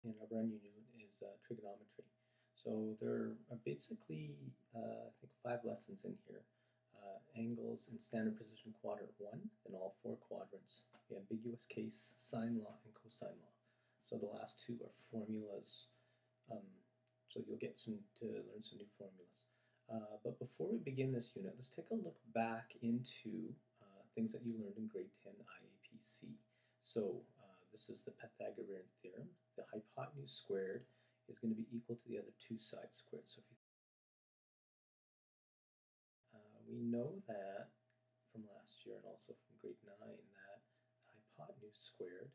in our brand new unit is trigonometry. So there are basically, I think, 5 lessons in here. Angles in standard position quadrant 1, then all 4 quadrants, the ambiguous case, sine law, and cosine law. So the last 2 are formulas. So you'll get to learn some new formulas. But before we begin this unit, let's take a look back into things that you learned in grade 10 IAPC. So this is the Pythagorean theorem. The hypotenuse squared is going to be equal to the other 2 sides squared. So if you we know that from last year and also from grade 9 that hypotenuse squared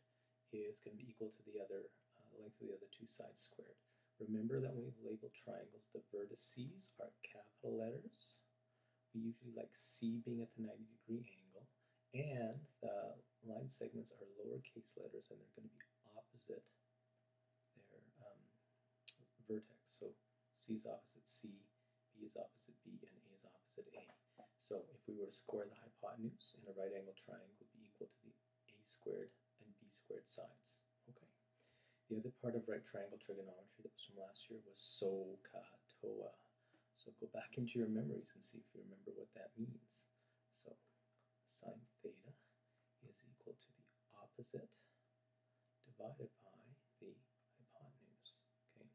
is going to be equal to the other length of the other 2 sides squared. Remember that when we've labeled triangles, the vertices are capital letters. We usually like C being at the 90-degree angle, and the line segments are lowercase letters, and they're going to be opposite their vertex. So C is opposite C, B is opposite B, and A is opposite A. So if we were to square the hypotenuse in a right angle triangle, it would be equal to the A squared and B squared sides. Okay. The other part of right triangle trigonometry that was from last year was SOHCAHTOA. So go back into your memories and see if you remember what that means. So sine theta is equal to the opposite divided by the hypotenuse. Okay.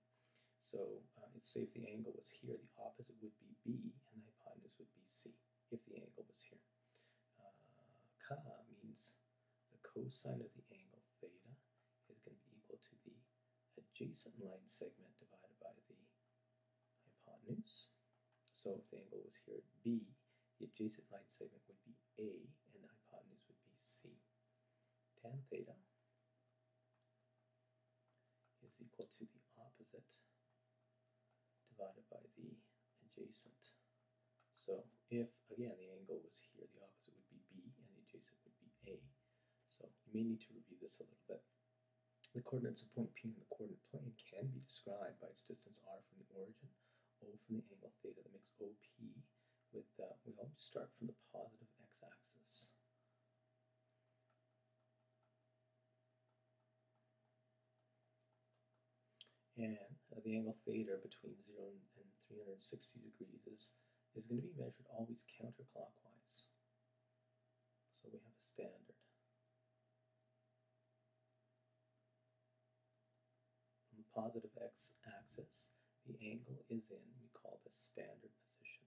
So it's say if the angle was here, the opposite would be B and the hypotenuse would be C if the angle was here. Ka means the cosine of the angle theta is going to be equal to the adjacent line segment divided by the hypotenuse. So if the angle was here at B, the adjacent line segment would be A and the hypotenuse would be C. Tan theta is equal to the opposite divided by the adjacent. So if, again, the angle was here, the opposite would be B and the adjacent would be A. So you may need to review this a little bit. The coordinates of point P in the coordinate plane can be described by its distance r from the origin, O from the angle theta. That makes OP with, we always start from the positive x-axis. And the angle theta between 0 and 360 degrees is going to be measured always counterclockwise. So we have a standard. On the positive x-axis, the angle is in, we call this standard position.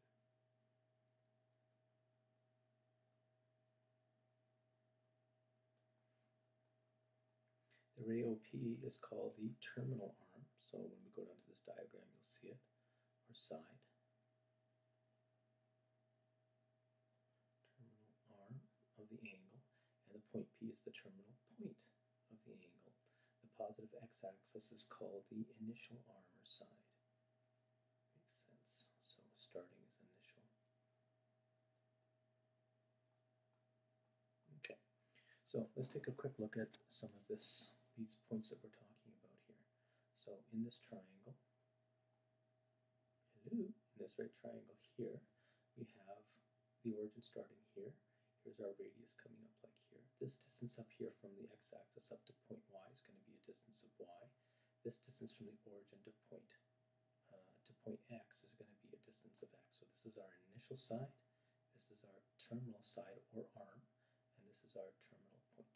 The ray OP is called the terminal arm. So when we go down to this diagram, you'll see it, or side. Terminal arm of the angle, and the point P is the terminal point of the angle. The positive x-axis is called the initial arm or side. Makes sense. So starting is initial. Okay. So let's take a quick look at some of these points that we're talking about here. So in this triangle, in this right triangle here, we have the origin starting here. Here's our radius coming up like here. This distance up here from the x-axis up to point y is going to be a distance of y. This distance from the origin to point x is going to be a distance of x. So this is our initial side, this is our terminal side or arm, and this is our terminal point.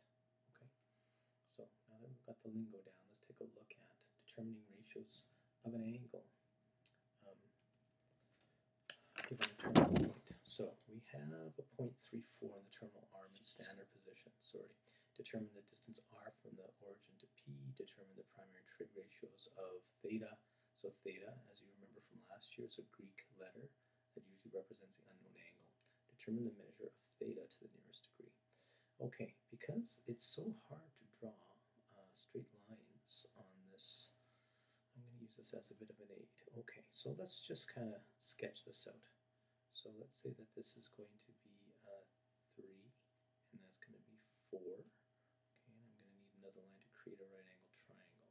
Okay. So now that we've got the lingo down, let's take a look at determining ratios of an angle given a terminal point. So we have a point 34 in the terminal arm in standard position. Determine the distance r from the origin to P. Determine the primary trig ratios of theta. So theta, as you remember from last year, is a Greek letter that usually represents the unknown angle. Determine the measure of theta to the nearest degree. Okay, because it's so hard to draw straight lines on this, I'm going to use this as a bit of an aid. Okay, so let's just kind of sketch this out. So let's say that this is going to be 3, and that's going to be 4. Okay, and I'm going to need another line to create a right angle triangle.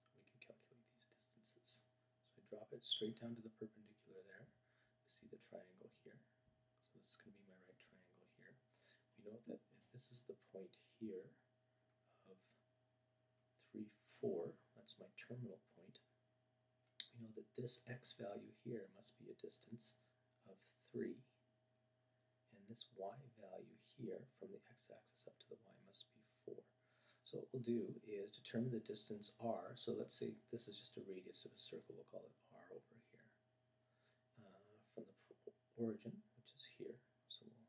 So we can calculate these distances. So I drop it straight down to the perpendicular there. You see the triangle here. So this is going to be my right triangle here. We know that if this is the point here of 3, 4, terminal point, we know that this x value here must be a distance of 3, and this y value here from the x-axis up to the y must be 4. So what we'll do is determine the distance r. So let's say this is just a radius of a circle. We'll call it r over here. From the origin, which is here. So we'll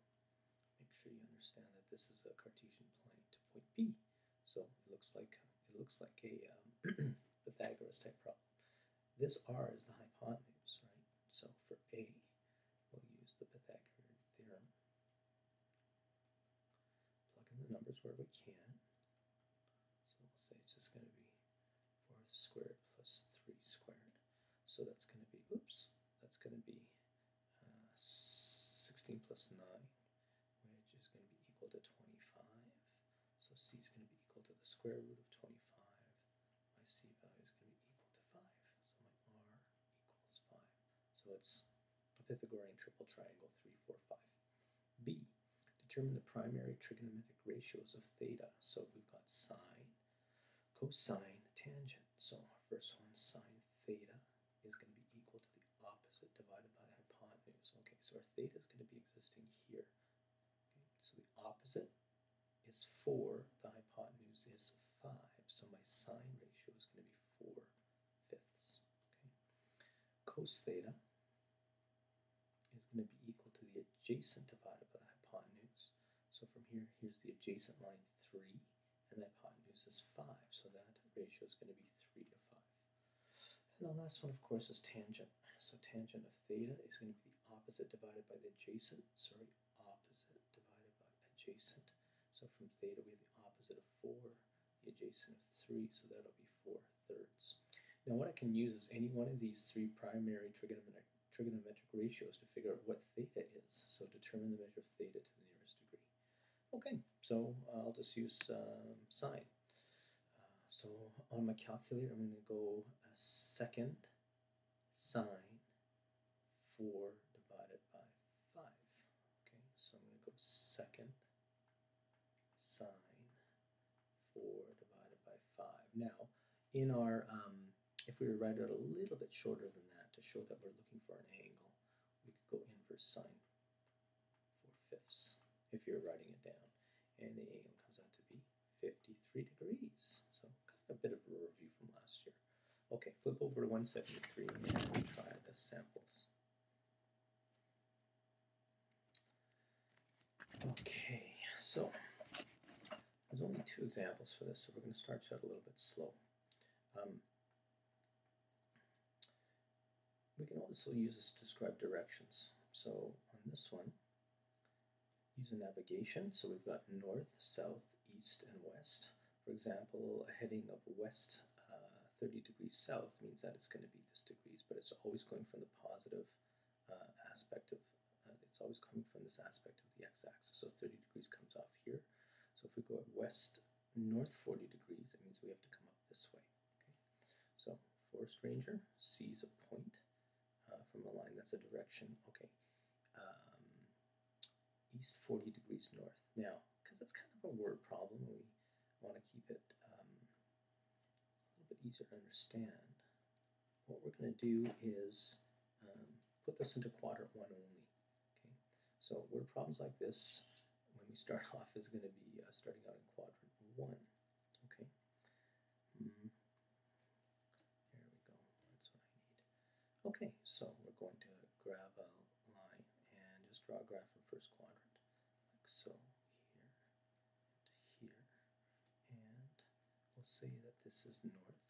make sure you understand that this is a Cartesian plane to point P. So it looks like a Pythagoras type problem. This r is the hypotenuse, right? So for A, we'll use the Pythagorean theorem. Plug in the numbers where we can. So we'll say it's just going to be 4 squared plus 3 squared. So that's going to be, that's going to be 16 plus 9, which is going to be equal to 25. So C is going to be equal to the square root of 25. My C value is going to be equal to 5. So my R equals 5. So it's a Pythagorean triple triangle, 3, 4, 5. B, determine the primary trigonometric ratios of theta. So we've got sine, cosine, tangent. So our first one, sine theta, is going to be equal to the opposite divided by hypotenuse. Okay, so our theta is going to be existing here. Okay, so the opposite is 4, the hypotenuse is 5, so my sine ratio is going to be 4/5. Okay. Cos theta is going to be equal to the adjacent divided by the hypotenuse. So from here, here's the adjacent line 3, and the hypotenuse is 5, so that ratio is going to be 3 to 5. And the last one, of course, is tangent. So tangent of theta is going to be the opposite divided by the adjacent. Opposite divided by adjacent. So from theta, we have the opposite of 4, the adjacent of 3, so that'll be 4/3. Now what I can use is any one of these 3 primary trigonometric ratios to figure out what theta is. So determine the measure of theta to the nearest degree. Okay, so I'll just use sine. So on my calculator, I'm going to go a second sine 4 divided by 5. Okay, so I'm going to go second sine 4 divided by 5. Now, in our, if we were to write it a little bit shorter than that to show that we're looking for an angle, we could go inverse sine 4/5 if you're writing it down. And the angle comes out to be 53 degrees. So a bit of a review from last year. Okay, flip over to 173 and try the samples. Okay, so there's only 2 examples for this, so we're going to start out a little bit slow. We can also use this to describe directions. So on this one, use a navigation. So we've got north, south, east, and west. For example, a heading of west 30 degrees south means that it's going to be this degrees, but it's always going from the positive aspect of, it's always coming from this aspect of the x-axis. So 30 degrees comes off here. So if we go at west north 40 degrees, it means we have to come up this way. Okay. So forest ranger sees a point from a line that's a direction. Okay. East 40 degrees north. Now, because it's kind of a word problem, we want to keep it a little bit easier to understand. What we're going to do is put this into quadrant 1 only. Okay, so word problems like this, when we start off, is going to be starting out in quadrant 1. Okay, there we go. That's what I need. Okay, so we're going to grab a line and just draw a graph in first quadrant, like so, here and here, and we'll say that this is north,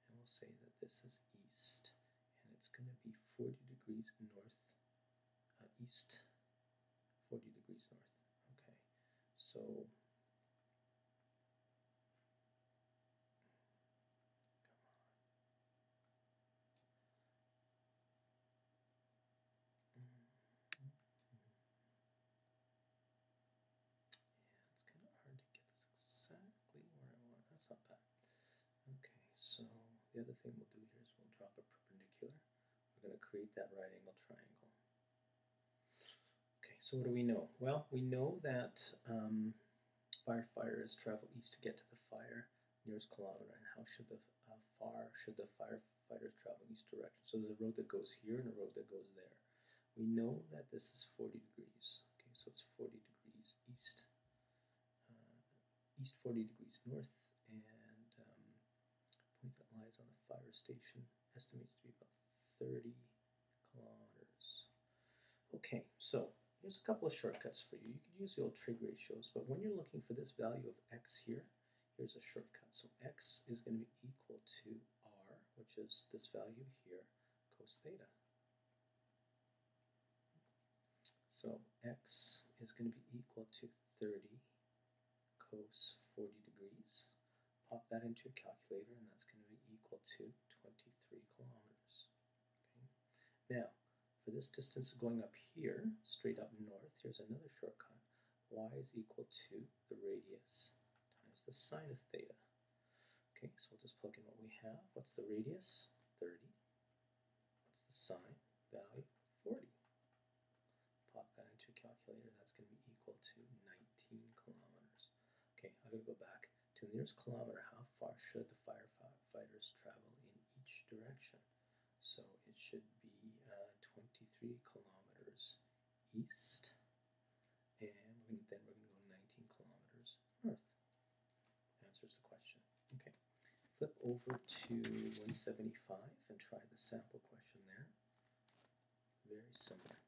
and we'll say that this is east, and it's going to be 40 degrees north, east 40 degrees north. Okay, so it's kind of hard to get this exactly where I want. That's not bad. Okay, so the other thing we'll do here is we'll drop a perpendicular. We're going to create that right angle triangle. Okay, so what do we know? Well, we know that firefighters travel east to get to the fire nearest kilometer, and how should the how far should the firefighters travel in each direction. So there's a road that goes here and a road that goes there. We know that this is 40 degrees. Okay, so it's 40 degrees east, east 40 degrees north, and point that lies on the fire station estimates to be about 30 kilometers. Okay, so here's a couple of shortcuts for you. You could use the old trig ratios, but when you're looking for this value of x here, here's a shortcut. So x is going to be equal to r, which is this value here, cos theta. So x is going to be equal to 30 cos 40 degrees. Pop that into your calculator, and that's going to be equal to 23 kilometers. Okay. Now, for this distance going up here, straight up north, here's another shortcut. Y is equal to the radius times the sine of theta. Okay, so we'll just plug in what we have. What's the radius? 30. What's the sine value? 40. Pop that into a calculator. That's going to be equal to 19 kilometers. Okay, I'm going to go back to the nearest kilometer. How far should the firefighters travel in each direction? So it should be 23 kilometers east, and then we're going to go 19 kilometers north. Answers the question. Okay. Flip over to 175 and try the sample question there. Very similar.